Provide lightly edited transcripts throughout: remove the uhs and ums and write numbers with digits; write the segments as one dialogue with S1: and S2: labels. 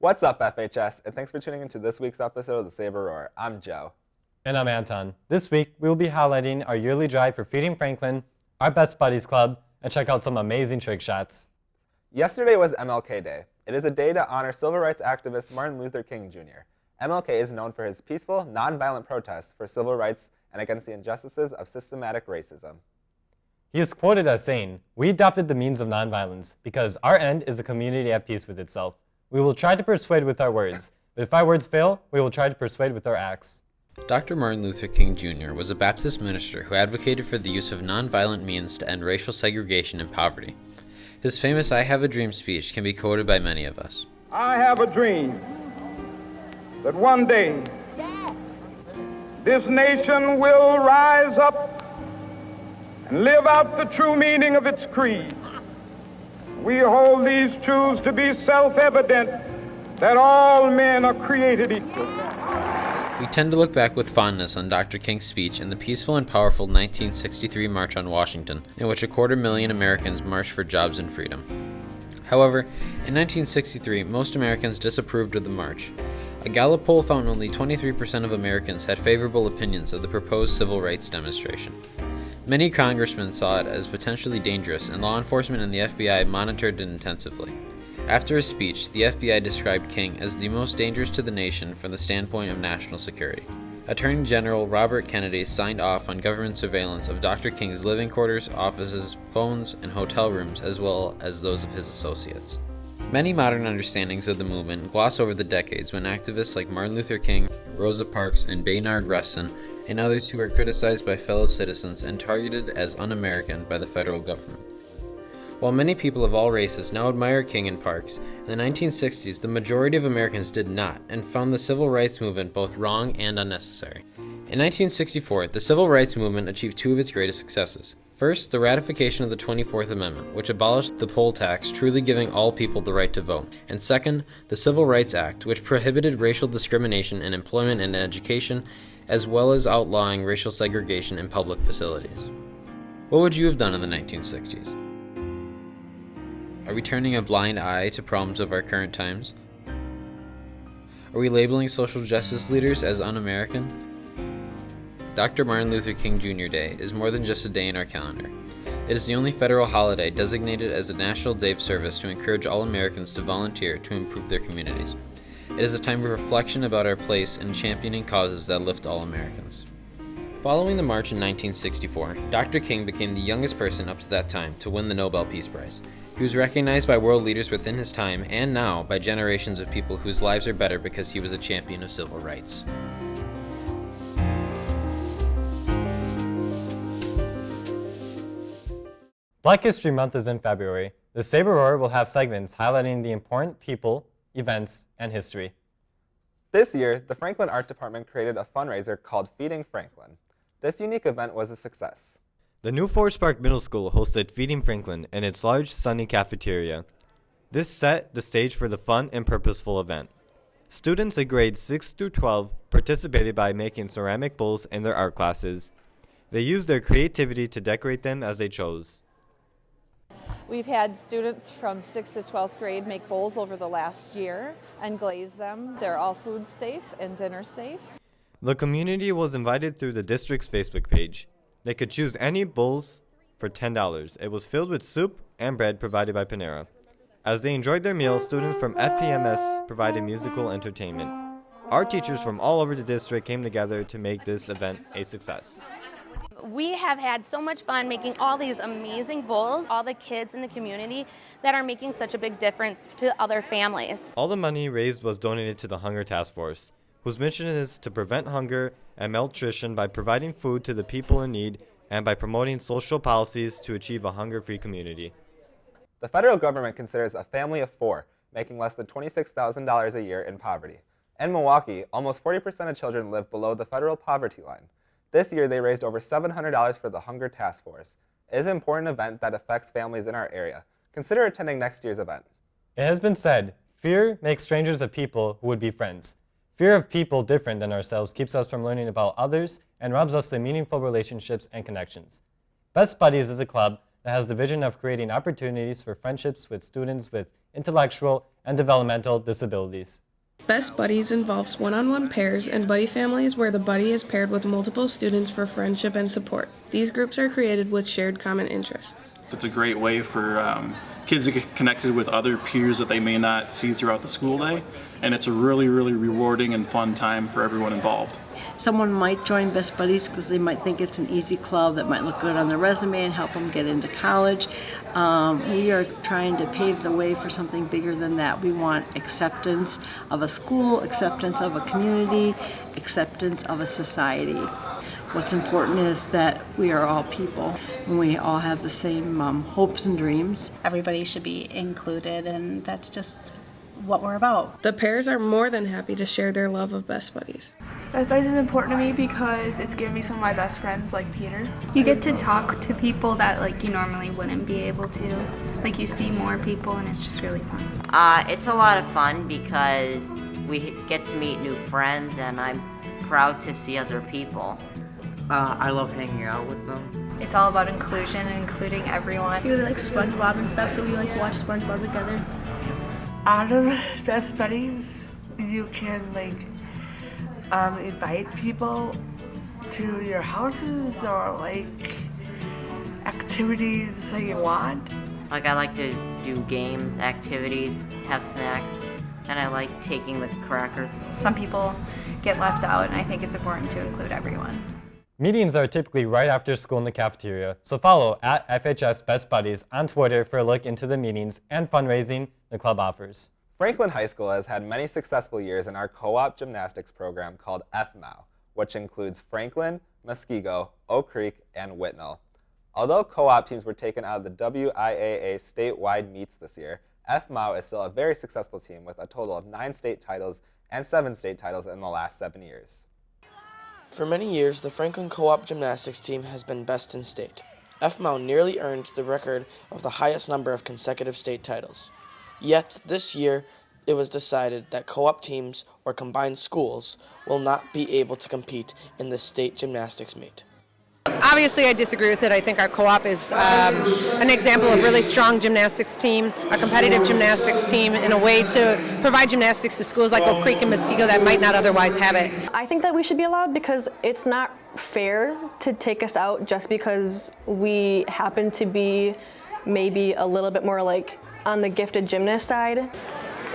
S1: What's up, FHS, and thanks for tuning into this week's episode of the Saber Roar. I'm Joe.
S2: And I'm Anton. This week, we will be highlighting our yearly drive for Feeding Franklin, our Best Buddies Club, and check out some amazing trick shots.
S1: Yesterday was MLK Day. It is a day to honor civil rights activist Martin Luther King Jr. MLK is known for his peaceful, nonviolent protests for civil rights and against the injustices of systematic racism.
S2: He is quoted as saying, "We adopted the means of nonviolence because our end is a community at peace with itself. We will try to persuade with our words, but if our words fail, we will try to persuade with our acts."
S3: Dr. Martin Luther King Jr. was a Baptist minister who advocated for the use of nonviolent means to end racial segregation and poverty. His famous "I Have a Dream" speech can be quoted by many of us.
S4: I have a dream that one day this nation will rise up and live out the true meaning of its creed. We hold these truths to be self-evident, that all men are created equal.
S3: We tend to look back with fondness on Dr. King's speech and the peaceful and powerful 1963 March on Washington, in which 250,000 Americans marched for jobs and freedom. However, in 1963, most Americans disapproved of the march. A Gallup poll found only 23% of Americans had favorable opinions of the proposed civil rights demonstration. Many congressmen saw it as potentially dangerous, and law enforcement and the FBI monitored it intensively. After his speech, the FBI described King as the most dangerous to the nation from the standpoint of national security. Attorney General Robert Kennedy signed off on government surveillance of Dr. King's living quarters, offices, phones, and hotel rooms, as well as those of his associates. Many modern understandings of the movement gloss over the decades when activists like Martin Luther King, Rosa Parks, and Bayard Rustin, and others who were criticized by fellow citizens and targeted as un-American by the federal government. While many people of all races now admire King and Parks, in the 1960s the majority of Americans did not and found the civil rights movement both wrong and unnecessary. In 1964, the civil rights movement achieved two of its greatest successes. First, the ratification of the 24th Amendment, which abolished the poll tax, truly giving all people the right to vote. And second, the Civil Rights Act, which prohibited racial discrimination in employment and education, as well as outlawing racial segregation in public facilities. What would you have done in the 1960s? Are we turning a blind eye to problems of our current times? Are we labeling social justice leaders as un-American? Dr. Martin Luther King Jr. Day is more than just a day in our calendar. It is the only federal holiday designated as a national day of service to encourage all Americans to volunteer to improve their communities. It is a time of reflection about our place in championing causes that lift all Americans. Following the march in 1964, Dr. King became the youngest person up to that time to win the Nobel Peace Prize. He was recognized by world leaders within his time and now by generations of people whose lives are better because he was a champion of civil rights.
S2: Black History Month is in February. The Saber Roar will have segments highlighting the important people, events, and history.
S1: This year, the Franklin Art Department created a fundraiser called Feeding Franklin. This unique event was a success.
S5: The New Forest Park Middle School hosted Feeding Franklin in its large, sunny cafeteria. This set the stage for the fun and purposeful event. Students in grades 6 through 12 participated by making ceramic bowls in their art classes. They used their creativity to decorate them as they chose.
S6: We've had students from 6th to 12th grade make bowls over the last year and glaze them. They're all food safe and dinner safe.
S5: The community was invited through the district's Facebook page. They could choose any bowls for $10. It was filled with soup and bread provided by Panera. As they enjoyed their meal, students from FPMS provided musical entertainment. Art teachers from all over the district came together to make this event a success.
S7: We have had so much fun making all these amazing bowls, all the kids in the community that are making such a big difference to other families.
S5: All the money raised was donated to the Hunger Task Force, whose mission is to prevent hunger and malnutrition by providing food to the people in need and by promoting social policies to achieve a hunger-free community.
S1: The federal government considers a family of 4 making less than $26,000 a year in poverty. In Milwaukee, almost 40% of children live below the federal poverty line. This year, they raised over $700 for the Hunger Task Force. It is an important event that affects families in our area. Consider attending next year's event.
S2: It has been said, fear makes strangers of people who would be friends. Fear of people different than ourselves keeps us from learning about others and robs us of meaningful relationships and connections. Best Buddies is a club that has the vision of creating opportunities for friendships with students with intellectual, and developmental disabilities.
S8: Best Buddies involves one-on-one pairs and buddy families where the buddy is paired with multiple students for friendship and support. These groups are created with shared common interests.
S9: It's a great way for kids to get connected with other peers that they may not see throughout the school day, and it's a really, really rewarding and fun time for everyone involved.
S10: Someone might join Best Buddies because they might think it's an easy club that might look good on their resume and help them get into college. We are trying to pave the way for something bigger than that. We want acceptance of a school, acceptance of a community, acceptance of a society. What's important is that we are all people and we all have the same hopes and dreams.
S11: Everybody should be included, and that's just what we're about.
S8: The pairs are more than happy to share their love of Best Buddies.
S12: Best Buddies is important to me because it's given me some of my best friends like Peter.
S13: You get to talk to people that like you normally wouldn't be able to. Like you see more people and it's just really fun.
S14: It's a lot of fun because we get to meet new friends and I'm proud to see other people.
S15: I love hanging out with them.
S16: It's all about inclusion and including everyone.
S17: We really like SpongeBob and stuff, so we like watch SpongeBob together.
S18: Out of Best Buddies, you can invite people to your houses or activities that you want.
S14: I like to do games, activities, have snacks, and I like taking the crackers.
S16: Some people get left out, and I think it's important to include everyone.
S2: Meetings are typically right after school in the cafeteria, so follow at FHS Best Buddies on Twitter for a look into the meetings and fundraising the club offers.
S1: Franklin High School has had many successful years in our co-op gymnastics program called FMOW, which includes Franklin, Muskego, Oak Creek, and Whitnall. Although co-op teams were taken out of the WIAA statewide meets this year, FMOW is still a very successful team with a total of 9 state titles and 7 state titles in the last 7 years.
S19: For many years, the Franklin Co-op Gymnastics team has been best in state. FMOW nearly earned the record of the highest number of consecutive state titles. Yet, this year, it was decided that co-op teams or combined schools will not be able to compete in the state gymnastics meet.
S20: Obviously, I disagree with it. I think our co-op is an example of really strong gymnastics team, a competitive gymnastics team, in a way to provide gymnastics to schools like Oak Creek and Muskego that might not otherwise have it.
S21: I think that we should be allowed because it's not fair to take us out just because we happen to be maybe a little bit more on the gifted gymnast side.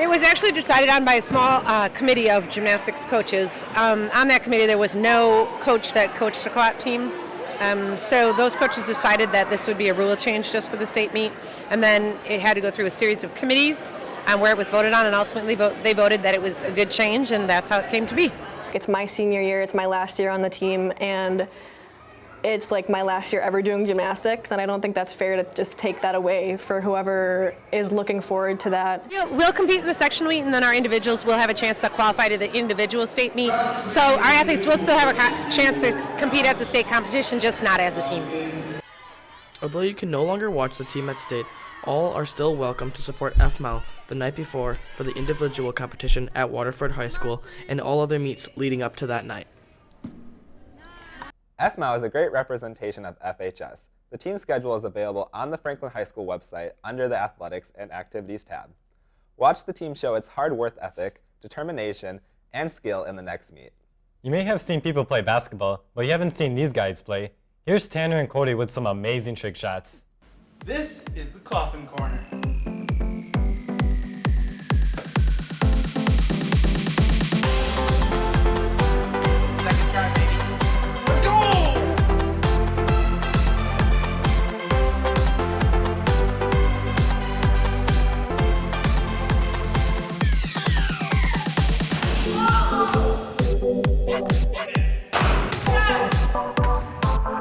S20: It was actually decided on by a small committee of gymnastics coaches. On that committee, there was no coach that coached the co-op team. So those coaches decided that this would be a rule change just for the state meet, and then it had to go through a series of committees where it was voted on, and ultimately they voted that it was a good change, and that's how it came to be.
S21: It's my senior year, it's my last year on the team, and it's my last year ever doing gymnastics, and I don't think that's fair to just take that away for whoever is looking forward to that.
S20: Yeah, we'll compete in the sectional meet, and then our individuals will have a chance to qualify to the individual state meet. So our athletes will still have a chance to compete at the state competition, just not as a team.
S22: Although you can no longer watch the team at state, all are still welcome to support FMOW the night before for the individual competition at Waterford High School and all other meets leading up to that night.
S1: FMOW is a great representation of FHS. The team schedule is available on the Franklin High School website under the Athletics and Activities tab. Watch the team show its hard work ethic, determination, and skill in the next meet.
S2: You may have seen people play basketball, but you haven't seen these guys play. Here's Tanner and Cody with some amazing trick shots.
S23: This is the Coffin Corner. Second try, baby. Let's go!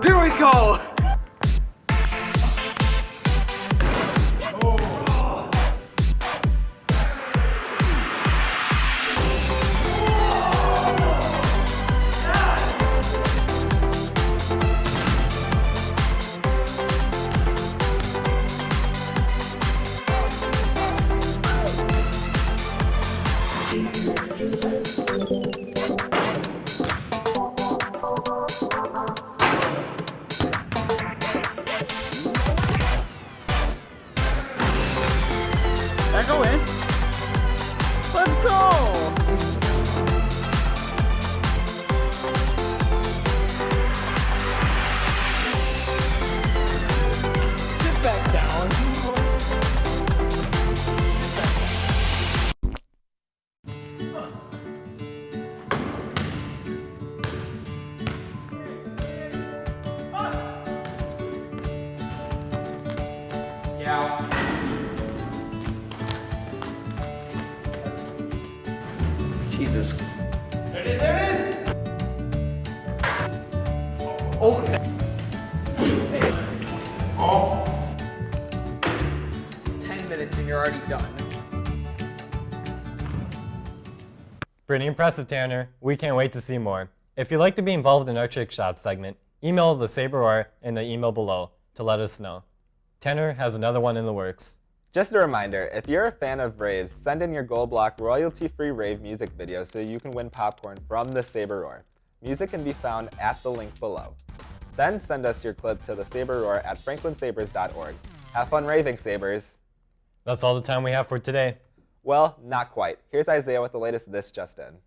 S23: Here we go! Echo in. Let's go! Sit back down. Yeah. Jesus. There it is, there it is! Oh, oh. 10 minutes and you're already done.
S2: Pretty impressive, Tanner. We can't wait to see more. If you'd like to be involved in our trick shot segment, email the Saber Roar in the email below to let us know. Tanner has another one in the works.
S1: Just a reminder, if you're a fan of raves, send in your Gold Block royalty-free rave music video so you can win popcorn from the Saber Roar. Music can be found at the link below. Then send us your clip to the Saber Roar at franklinsabers.org. Have fun raving, Sabers!
S2: That's all the time we have for today.
S1: Well, not quite. Here's Isaiah with the latest This Just In.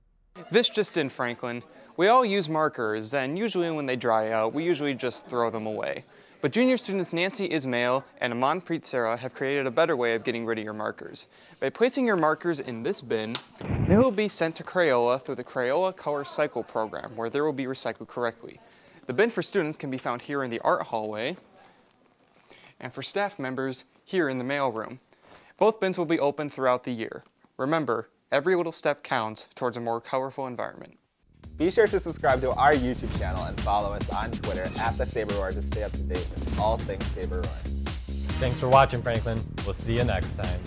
S3: This just in, Franklin. We all use markers, and usually when they dry out, we usually just throw them away. But junior students Nancy Ismail and Amanpreet Sarah have created a better way of getting rid of your markers. By placing your markers in this bin, they will be sent to Crayola through the Crayola Color Cycle program, where they will be recycled correctly. The bin for students can be found here in the art hallway, and for staff members, here in the mail room. Both bins will be open throughout the year. Remember, every little step counts towards a more colorful environment.
S1: Be sure to subscribe to our YouTube channel and follow us on Twitter at the Saber Roar to stay up to date with all things Saber Roar.
S2: Thanks for watching, Franklin. We'll see you next time.